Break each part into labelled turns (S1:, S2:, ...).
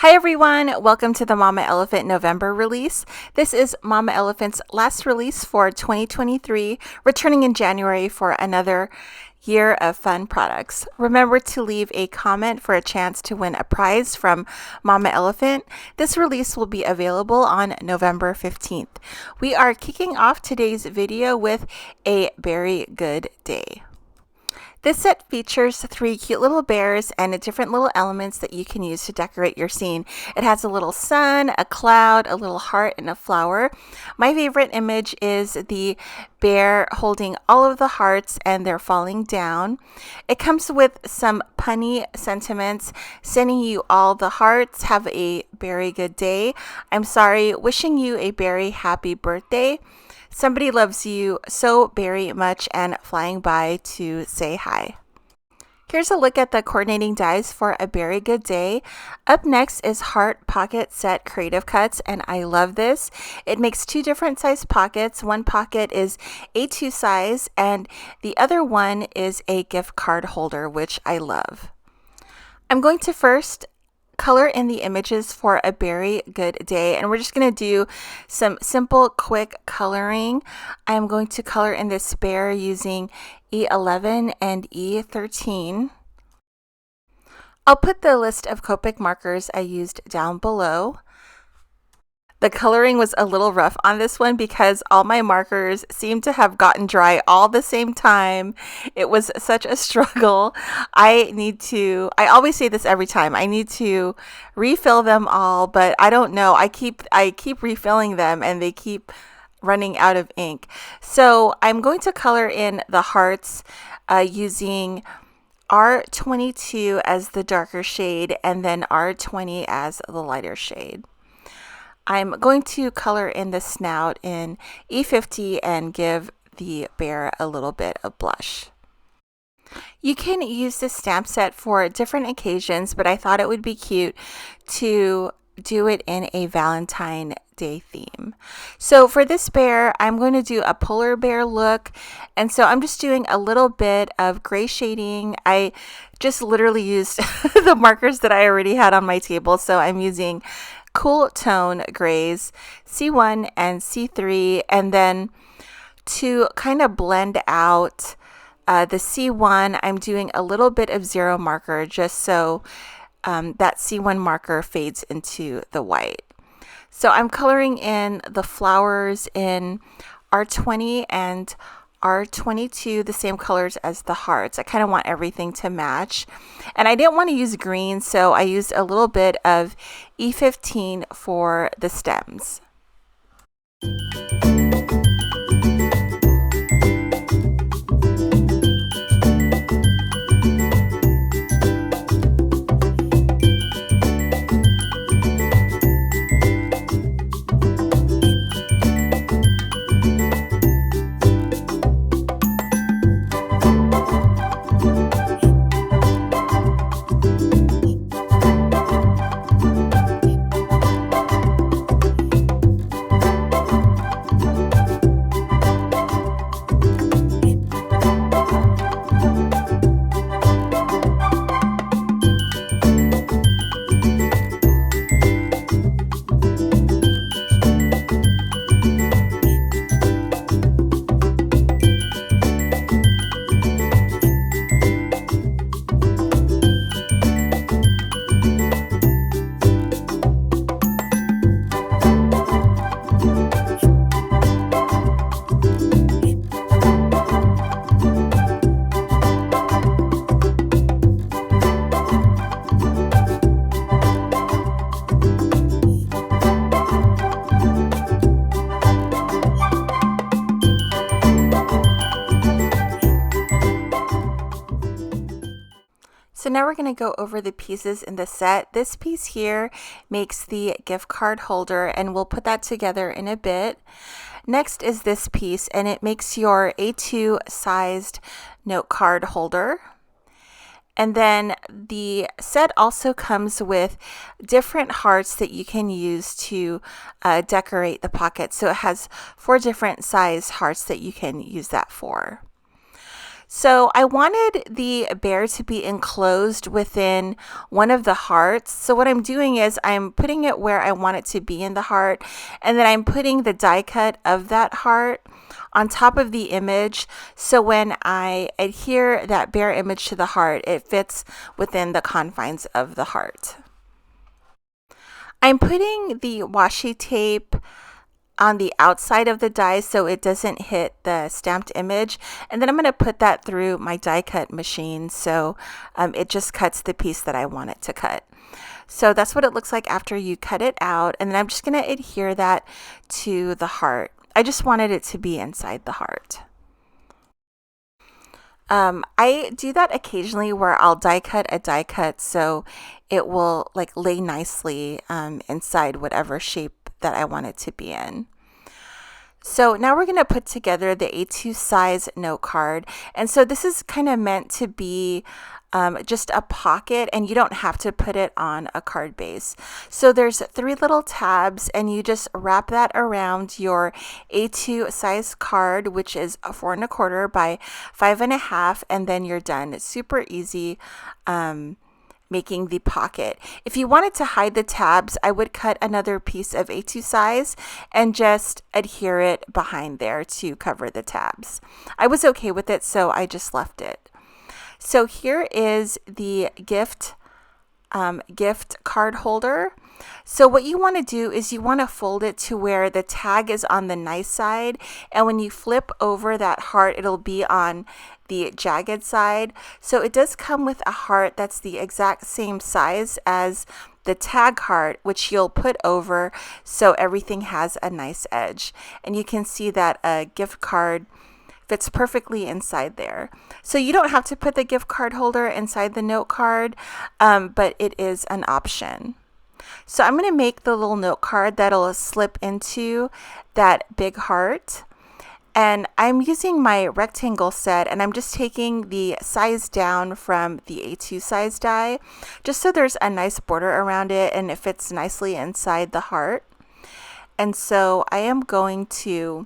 S1: Hi everyone, welcome to the Mama Elephant November release. This is Mama Elephant's last release for 2023, returning in January for another year of fun products. Remember to leave a comment for a chance to win a prize from Mama Elephant. This release will be available on November 15th. We are kicking off today's video with a very good day. This set features 3 cute little bears and different little elements that you can use to decorate your scene. It has a little sun, a cloud, a little heart, and a flower. My favorite image is the bear holding all of the hearts and they're falling down. It comes with some punny sentiments, sending you all the hearts. Have a very good day. I'm sorry, wishing you a very happy birthday. Somebody loves you so very much and flying by to say hi. Here's a look at the coordinating dies for a very good day. Up next is Heart Pocket Set Creative Cuts, and I love this. It makes 2 different size pockets. One pocket is A2 size, and the other one is a gift card holder, which I love. I'm going to first color in the images for a very good day, and we're just going to do some simple quick coloring. I'm going to color in this bear using E11 and E13. I'll put the list of Copic markers I used down below. The coloring was a little rough on this one because all my markers seemed to have gotten dry all the same time. It was such a struggle. I always say this every time, I need to refill them all, but I don't know. I keep refilling them and they keep running out of ink. So I'm going to color in the hearts using R22 as the darker shade and then R20 as the lighter shade. I'm going to color in the snout in E50 and give the bear a little bit of blush. You can use this stamp set for different occasions, but I thought it would be cute to do it in a Valentine Day theme. So for this bear, I'm going to do a polar bear look, and so I'm just doing a little bit of gray shading. I just literally used the markers that I already had on my table, so I'm using cool tone grays, C1 and C3, and then to kind of blend out the C1, I'm doing a little bit of zero marker just so that C1 marker fades into the white. So I'm coloring in the flowers in R20 and R22, the same colors as the hearts. I kind of want everything to match. And I didn't want to use green, so I used a little bit of E15 for the stems. So now we're going to go over the pieces in the set. This piece here makes the gift card holder, and we'll put that together in a bit. Next is this piece, and it makes your A2 sized note card holder. And then the set also comes with different hearts that you can use to decorate the pocket. So it has 4 different size hearts that you can use that for. So I wanted the bear to be enclosed within one of the hearts. So what I'm doing is I'm putting it where I want it to be in the heart, and then I'm putting the die cut of that heart on top of the image. So when I adhere that bear image to the heart, it fits within the confines of the heart. I'm putting the washi tape on the outside of the die so it doesn't hit the stamped image, and then I'm going to put that through my die cut machine so it just cuts the piece that I want it to cut. So that's what it looks like after you cut it out, and then I'm just going to adhere that to the heart. I just wanted it to be inside the heart. I do that occasionally where I'll die cut a die cut so it will like lay nicely inside whatever shape that I want it to be in. So now we're going to put together the A2 size note card. And so this is kind of meant to be just a pocket, and you don't have to put it on a card base. So there's 3 little tabs, and you just wrap that around your A2 size card, which is 4 1/4 by 5 1/2, and then you're done. It's super easy. Making the pocket. If you wanted to hide the tabs, I would cut another piece of A2 size and just adhere it behind there to cover the tabs. I was okay with it, so I just left it. So here is the gift card holder. So what you want to do is you want to fold it to where the tag is on the nice side, and when you flip over that heart, it'll be on the jagged side. So it does come with a heart that's the exact same size as the tag heart, which you'll put over so everything has a nice edge. And you can see that a gift card fits perfectly inside there. So you don't have to put the gift card holder inside the note card, but it is an option. So I'm going to make the little note card that'll slip into that big heart. And I'm using my rectangle set, and I'm just taking the size down from the A2 size die, just so there's a nice border around it and it fits nicely inside the heart. And so I am going to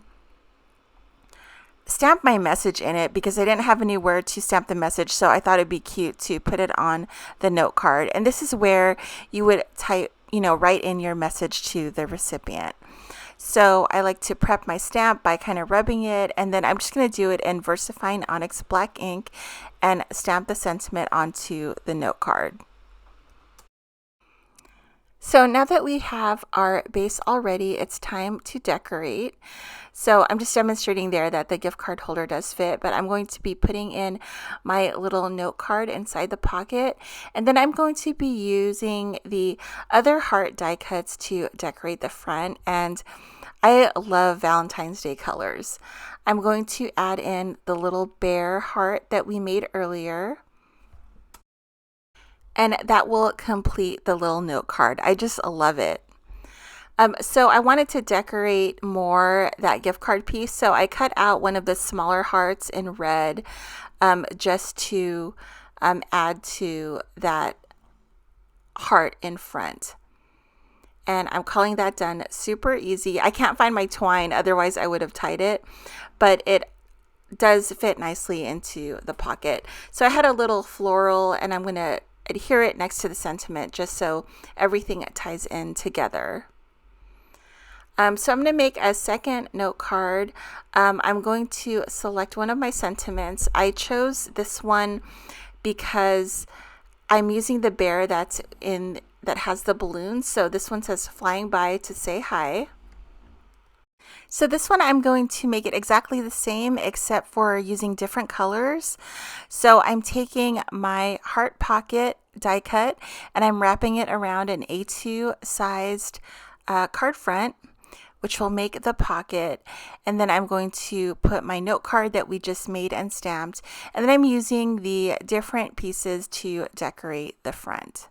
S1: stamp my message in it because I didn't have anywhere to stamp the message, so I thought it'd be cute to put it on the note card. And this is where you would type, write in your message to the recipient. So I like to prep my stamp by kind of rubbing it, and then I'm just going to do it in VersaFine Onyx black ink and stamp the sentiment onto the note card. So now that we have our base all ready, it's time to decorate. So I'm just demonstrating there that the gift card holder does fit, but I'm going to be putting in my little note card inside the pocket, and then I'm going to be using the other heart die cuts to decorate the front. And I love Valentine's Day colors. I'm going to add in the little bear heart that we made earlier, and that will complete the little note card. I just love it. So I wanted to decorate more that gift card piece, so I cut out one of the smaller hearts in red just to add to that heart in front. And I'm calling that done. Super easy. I can't find my twine, otherwise I would have tied it, but it does fit nicely into the pocket. So I had a little floral, and I'm going to adhere it next to the sentiment just so everything ties in together. So I'm going to make a second note card. I'm going to select one of my sentiments. I chose this one because I'm using the bear that has the balloon. So this one says flying by to say hi. So this one I'm going to make it exactly the same except for using different colors. So I'm taking my heart pocket die cut and I'm wrapping it around an A2 sized card front, which will make the pocket. And then I'm going to put my note card that we just made and stamped. And then I'm using the different pieces to decorate the front.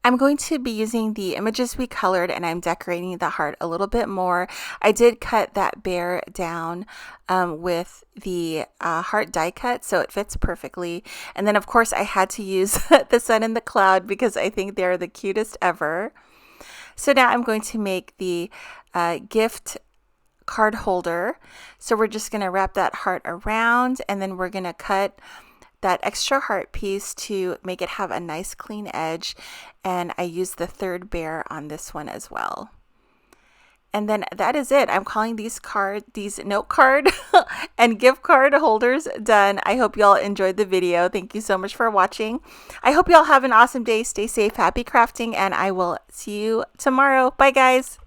S1: I'm going to be using the images we colored, and I'm decorating the heart a little bit more. I did cut that bear down with the heart die cut, so it fits perfectly. And then of course I had to use the sun and the cloud because I think they're the cutest ever. So now I'm going to make the gift card holder. So we're just going to wrap that heart around, and then we're going to cut that extra heart piece to make it have a nice clean edge. And I used the third bear on this one as well. And then that is it. I'm calling these note card and gift card holders done. I hope y'all enjoyed the video. Thank you so much for watching. I hope y'all have an awesome day. Stay safe, happy crafting, and I will see you tomorrow. Bye, guys.